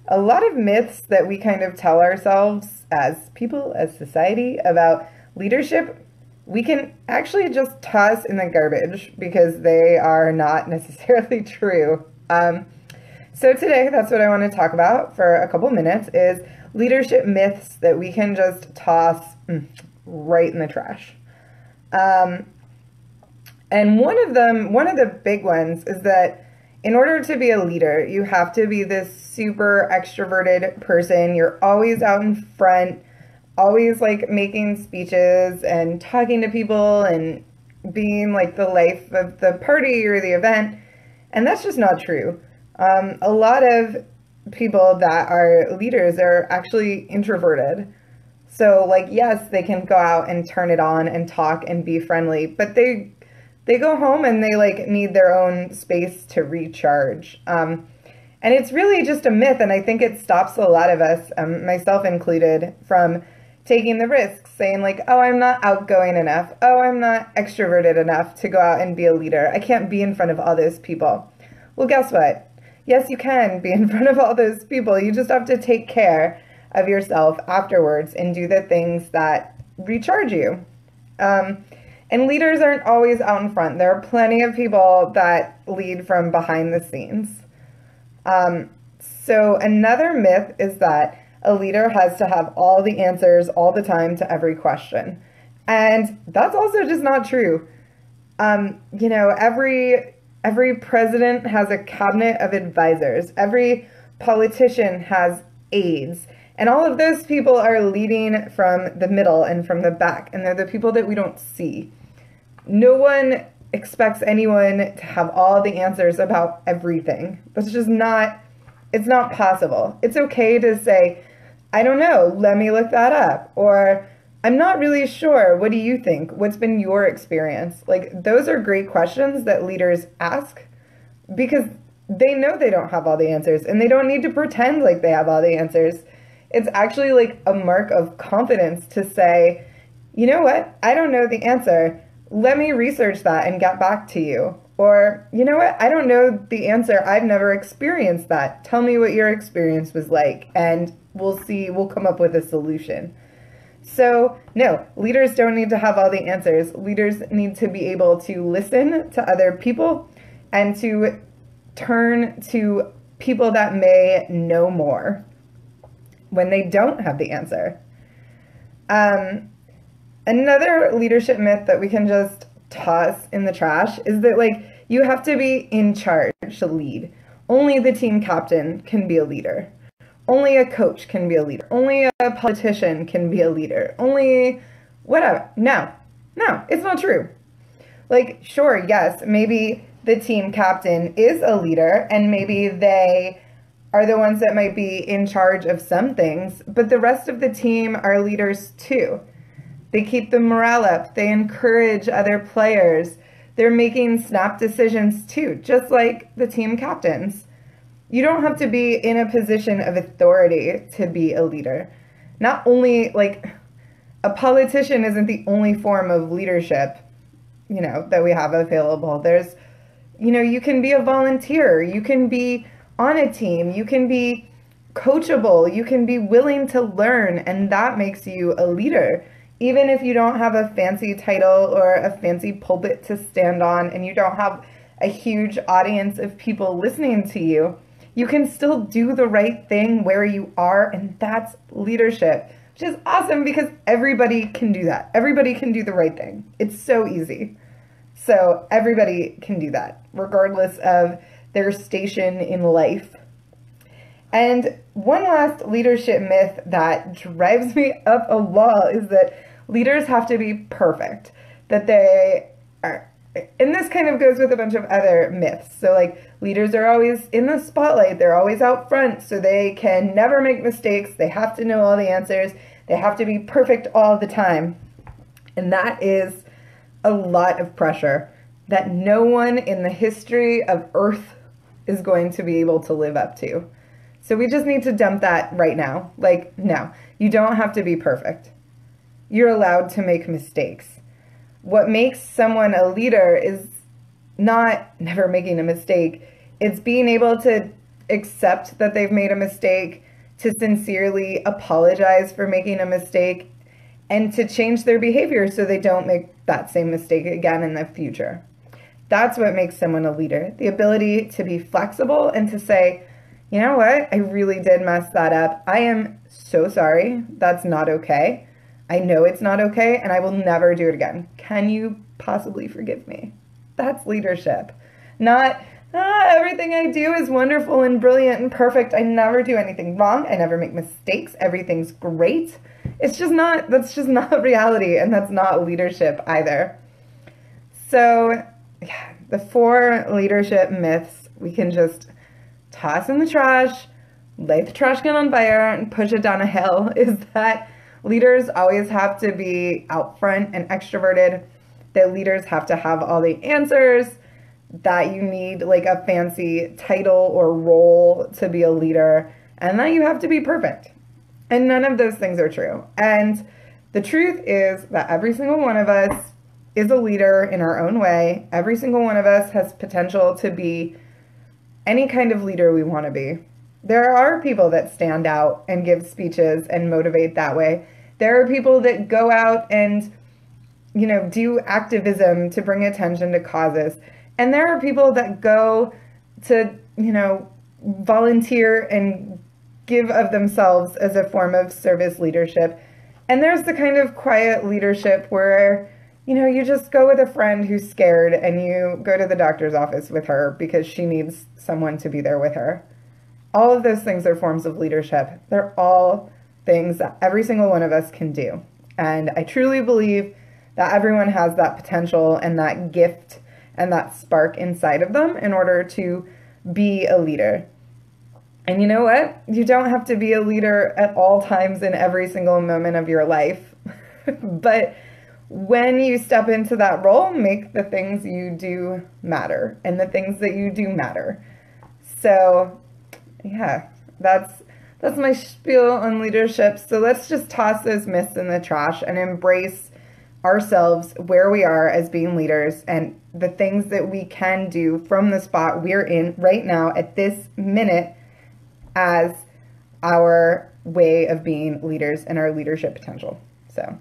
a lot of myths that we kind of tell ourselves as people, as society, about leadership, we can actually just toss in the garbage because they are not necessarily true. So today, that's what I want to talk about for a couple minutes is leadership myths that we can just toss right in the trash. And one of the big ones is that in order to be a leader, you have to be this super extroverted person. You're always out in front, always like making speeches and talking to people and being like the life of the party or the event. And that's just not true. A lot of people that are leaders are actually introverted. So like, yes, they can go out and turn it on and talk and be friendly, but they go home and they like need their own space to recharge. And it's really just a myth. And I think it stops a lot of us, myself included, from taking the risks, saying like, oh, I'm not outgoing enough. Oh, I'm not extroverted enough to go out and be a leader. I can't be in front of all those people. Well, guess what? Yes, you can be in front of all those people. You just have to take care of yourself afterwards and do the things that recharge you. And leaders aren't always out in front. There are plenty of people that lead from behind the scenes. So another myth is that a leader has to have all the answers all the time to every question. And that's also just not true. Every president has a cabinet of advisors. Every politician has aides. And all of those people are leading from the middle and from the back, and they're the people that we don't see. No one expects anyone to have all the answers about everything. That's just not, it's not possible. It's okay to say, I don't know, let me look that up. Or, I'm not really sure, what do you think? What's been your experience? Like, those are great questions that leaders ask because they know they don't have all the answers and they don't need to pretend like they have all the answers. It's actually like a mark of confidence to say, you know what? I don't know the answer. Let me research that and get back to you. Or, you know what? I don't know the answer. I've never experienced that. Tell me what your experience was like, and we'll come up with a solution. So, no, leaders don't need to have all the answers. Leaders need to be able to listen to other people and to turn to people that may know more when they don't have the answer. Another leadership myth that we can just toss in the trash is that like you have to be in charge to lead. Only the team captain can be a leader. Only a coach can be a leader. Only a politician can be a leader. Only whatever. No, it's not true. Like, sure, yes, maybe the team captain is a leader and maybe they are the ones that might be in charge of some things, but the rest of the team are leaders too. They keep the morale up. They encourage other players. They're making snap decisions too, just like the team captains. You don't have to be in a position of authority to be a leader. Not only, like, a politician isn't the only form of leadership, that we have available. There's, you can be a volunteer. You can be on a team. You can be coachable. You can be willing to learn, and that makes you a leader. Even if you don't have a fancy title or a fancy pulpit to stand on and you don't have a huge audience of people listening to you, you can still do the right thing where you are, and that's leadership, which is awesome because everybody can do that. Everybody can do the right thing. It's so easy. So everybody can do that, regardless of their station in life. And one last leadership myth that drives me up a wall is that leaders have to be perfect, that they are, and this kind of goes with a bunch of other myths. So like leaders are always in the spotlight, they're always out front, so they can never make mistakes, they have to know all the answers, they have to be perfect all the time. And that is a lot of pressure that no one in the history of Earth is going to be able to live up to. So we just need to dump that right now. Like, no, you don't have to be perfect. You're allowed to make mistakes. What makes someone a leader is not never making a mistake. It's being able to accept that they've made a mistake, to sincerely apologize for making a mistake, and to change their behavior so they don't make that same mistake again in the future. That's what makes someone a leader. The ability to be flexible and to say, you know what, I really did mess that up. I am so sorry. That's not okay. I know it's not okay, and I will never do it again. Can you possibly forgive me? That's leadership. Not, everything I do is wonderful and brilliant and perfect. I never do anything wrong. I never make mistakes. Everything's great. It's just not, that's just not reality, and that's not leadership either. So, yeah, the 4 leadership myths we can just toss in the trash, light the trash can on fire, and push it down a hill is that leaders always have to be out front and extroverted, that leaders have to have all the answers, that you need like a fancy title or role to be a leader, and that you have to be perfect. And none of those things are true. And the truth is that every single one of us is a leader in our own way. Every single one of us has potential to be any kind of leader we want to be. There are people that stand out and give speeches and motivate that way. There are people that go out and, do activism to bring attention to causes. And there are people that go to, volunteer and give of themselves as a form of service leadership. And there's the kind of quiet leadership where, you just go with a friend who's scared and you go to the doctor's office with her because she needs someone to be there with her. All of those things are forms of leadership. They're all things that every single one of us can do. And I truly believe that everyone has that potential and that gift and that spark inside of them in order to be a leader. And you know what? You don't have to be a leader at all times in every single moment of your life. But when you step into that role, make the things you do matter, and the things that you do matter. So, yeah, that's my spiel on leadership. So let's just toss those myths in the trash and embrace ourselves where we are as being leaders and the things that we can do from the spot we're in right now at this minute as our way of being leaders and our leadership potential. So